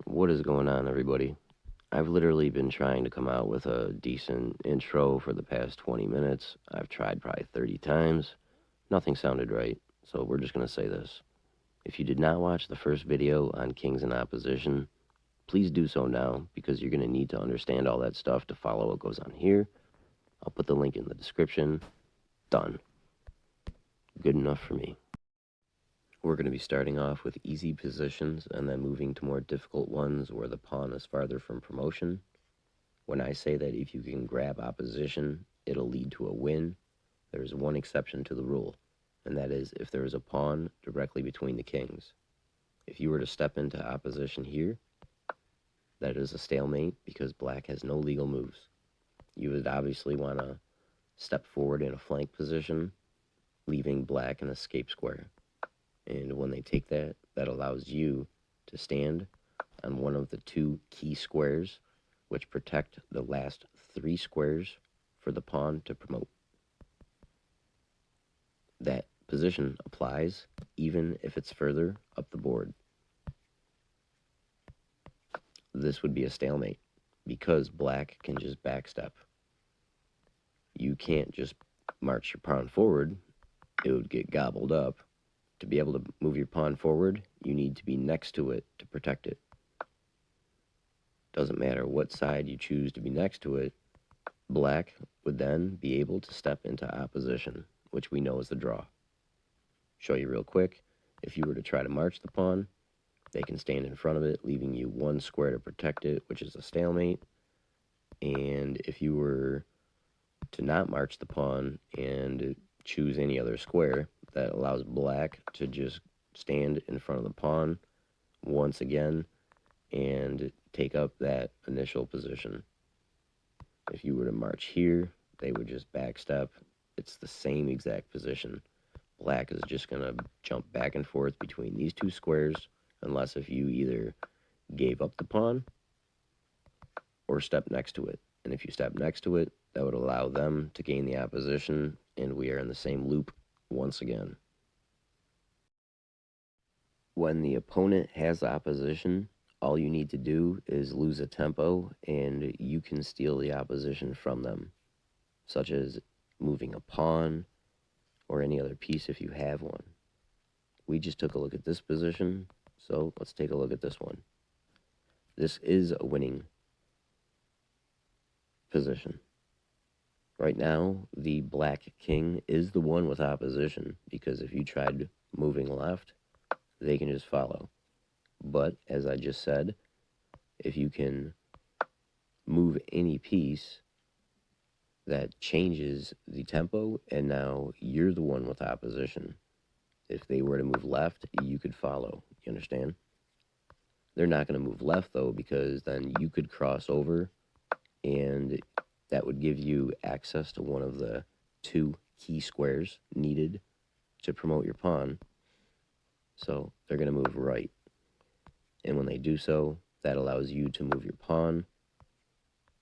What is going on, everybody? I've literally been trying to come out with a decent intro for the past 20 minutes. I've tried probably 30 times. Nothing sounded right, so we're just going to say this. If you did not watch the first video on Kings in Opposition, please do so now because you're going to need to understand all that stuff to follow what goes on here. I'll put the link in the description. Done. Good enough for me. We're going to be starting off with easy positions and then moving to more difficult ones where the pawn is farther from promotion. When I say that if you can grab opposition, it'll lead to a win, there is one exception to the rule, and that is if there is a pawn directly between the kings. If you were to step into opposition here, that is a stalemate because black has no legal moves. You would obviously want to step forward in a flank position, leaving black an escape square. And when they take that, that allows you to stand on one of the two key squares, which protect the last 3 squares for the pawn to promote. That position applies even if it's further up the board. This would be a stalemate because black can just backstep. You can't just march your pawn forward, it would get gobbled up. To be able to move your pawn forward, you need to be next to it to protect it. Doesn't matter what side you choose to be next to it, black would then be able to step into opposition, which we know is the draw. Show you real quick. If you were to try to march the pawn, they can stand in front of it, leaving you 1 square to protect it, which is a stalemate. And if you were to not march the pawn and choose any other square, that allows black to just stand in front of the pawn once again and take up that initial position. If you were to march here, they would just backstep. It's the same exact position. Black is just going to jump back and forth between these 2 squares, unless if you either gave up the pawn or stepped next to it. And if you step next to it, that would allow them to gain the opposition, and we are in the same loop once again. When the opponent has opposition, all you need to do is lose a tempo, and you can steal the opposition from them, such as moving a pawn or any other piece if you have one. We just took a look at this position, so let's take a look at this one. This is a winning position. Right now, the black king is the one with opposition, because if you tried moving left, they can just follow. But, as I just said, if you can move any piece, that changes the tempo, and now you're the one with opposition. If they were to move left, you could follow. You understand? They're not going to move left, though, because then you could cross over, and that would give you access to one of the 2 key squares needed to promote your pawn. So they're going to move right. And when they do so, that allows you to move your pawn,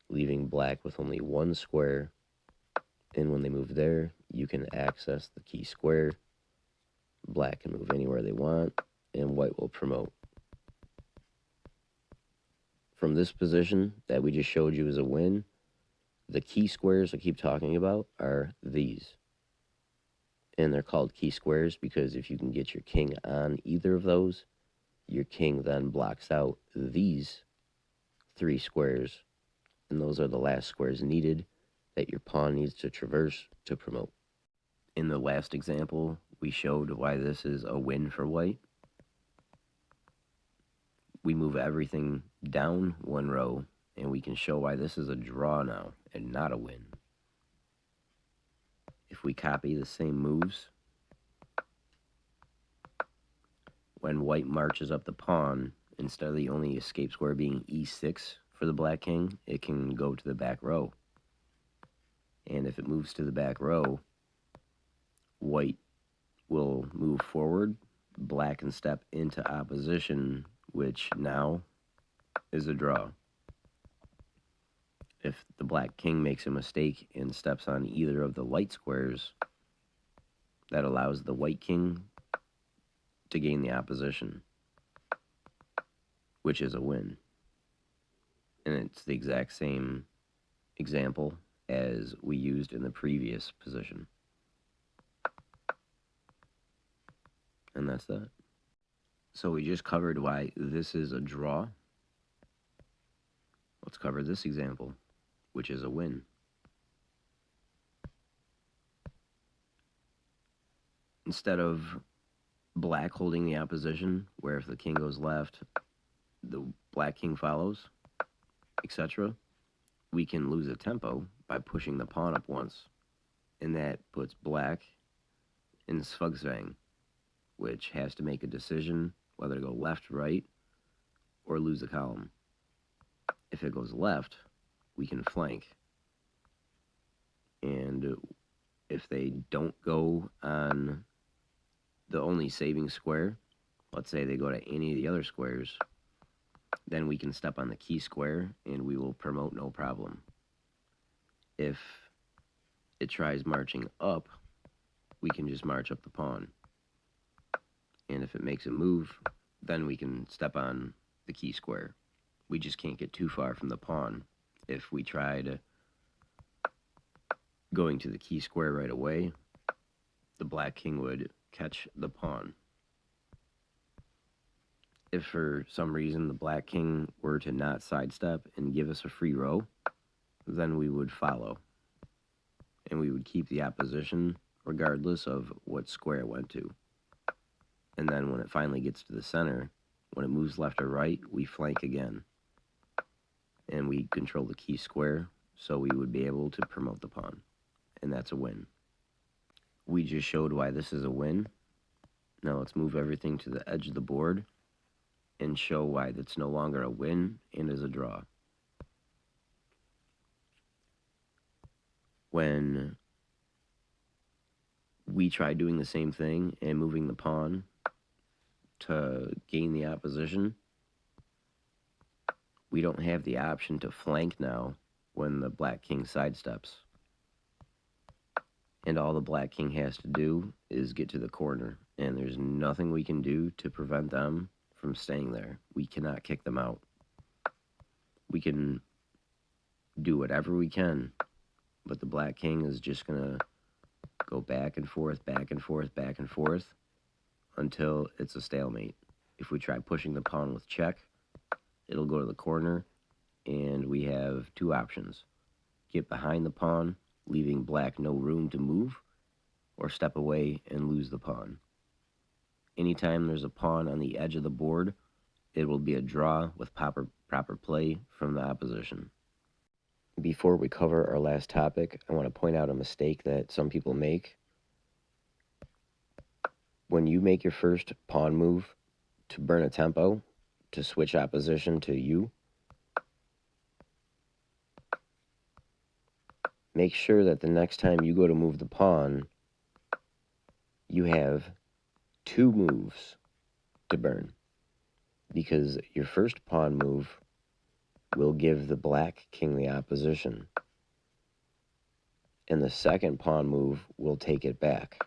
leaving black with only 1 square. And when they move there, you can access the key square. Black can move anywhere they want, and white will promote. From this position that we just showed you as a win, the key squares I keep talking about are these. And they're called key squares because if you can get your king on either of those, your king then blocks out these 3 squares, and those are the last squares needed that your pawn needs to traverse to promote. In the last example, we showed why this is a win for white. We move everything down 1 row, and we can show why this is a draw now and not a win. If we copy the same moves, when white marches up the pawn, instead of the only escape square being e6 for the black king, it can go to the back row. And if it moves to the back row, white will move forward, black can step into opposition, which now is a draw. If the black king makes a mistake and steps on either of the light squares, that allows the white king to gain the opposition. which is a win. And it's the exact same example as we used in the previous position. And that's that. So we just covered why this is a draw. Let's cover this example, which is a win. Instead of black holding the opposition, where if the king goes left, the black king follows, etc., we can lose a tempo by pushing the pawn up once. And that puts black in Svugsvang, which has to make a decision whether to go left, right, or lose a column. If it goes left, we can flank. And if they don't go on the only saving square, let's say they go to any of the other squares, then we can step on the key square and we will promote no problem. If it tries marching up, we can just march up the pawn. And if it makes a move, then we can step on the key square. We just can't get too far from the pawn. If we tried going to the key square right away, the black king would catch the pawn. If for some reason the black king were to not sidestep and give us a free row, then we would follow. And we would keep the opposition regardless of what square it went to. And then when it finally gets to the center, when it moves left or right, we flank again. And we control the key square, so we would be able to promote the pawn. And that's a win. We just showed why this is a win. Now let's move everything to the edge of the board and show why that's no longer a win and is a draw. When we try doing the same thing and moving the pawn to gain the opposition, we don't have the option to flank now when the black king sidesteps. And all the black king has to do is get to the corner, and there's nothing we can do to prevent them from staying there. We cannot kick them out. We can do whatever we can, but the black king is just going to go back and forth, back and forth, back and forth until it's a stalemate. If we try pushing the pawn with check, it'll go to the corner, and we have two options. Get behind the pawn, leaving black no room to move, or step away and lose the pawn. Anytime there's a pawn on the edge of the board, it will be a draw with proper play from the opposition. Before we cover our last topic, I want to point out a mistake that some people make. When you make your first pawn move to burn a tempo, to switch opposition to you, make sure that the next time you go to move the pawn, you have two moves to burn. Because your first pawn move will give the black king the opposition. And the second pawn move will take it back.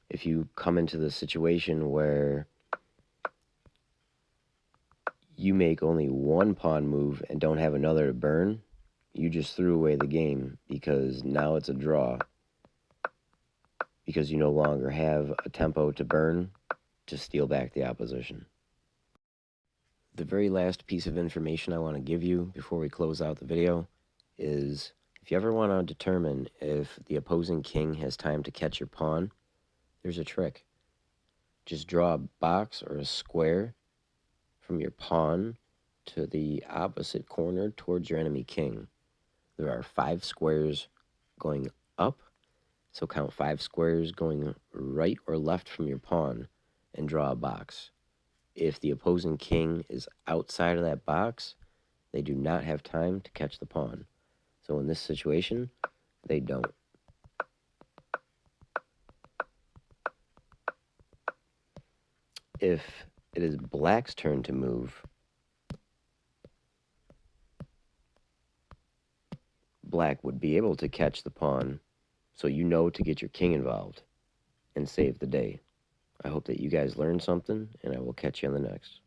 If you come into the situation where you make only one pawn move and don't have another to burn, you just threw away the game, because now it's a draw. Because you no longer have a tempo to burn to steal back the opposition. The very last piece of information I want to give you before we close out the video is, if you ever want to determine if the opposing king has time to catch your pawn, there's a trick. Just draw a box or a square from your pawn to the opposite corner towards your enemy king. There are 5 squares going up, so count 5 squares going right or left from your pawn and draw a box. If the opposing king is outside of that box, they do not have time to catch the pawn. So in this situation, they don't. If it is black's turn to move, black would be able to catch the pawn, so you know to get your king involved and save the day. I hope that you guys learned something, and I will catch you on the next.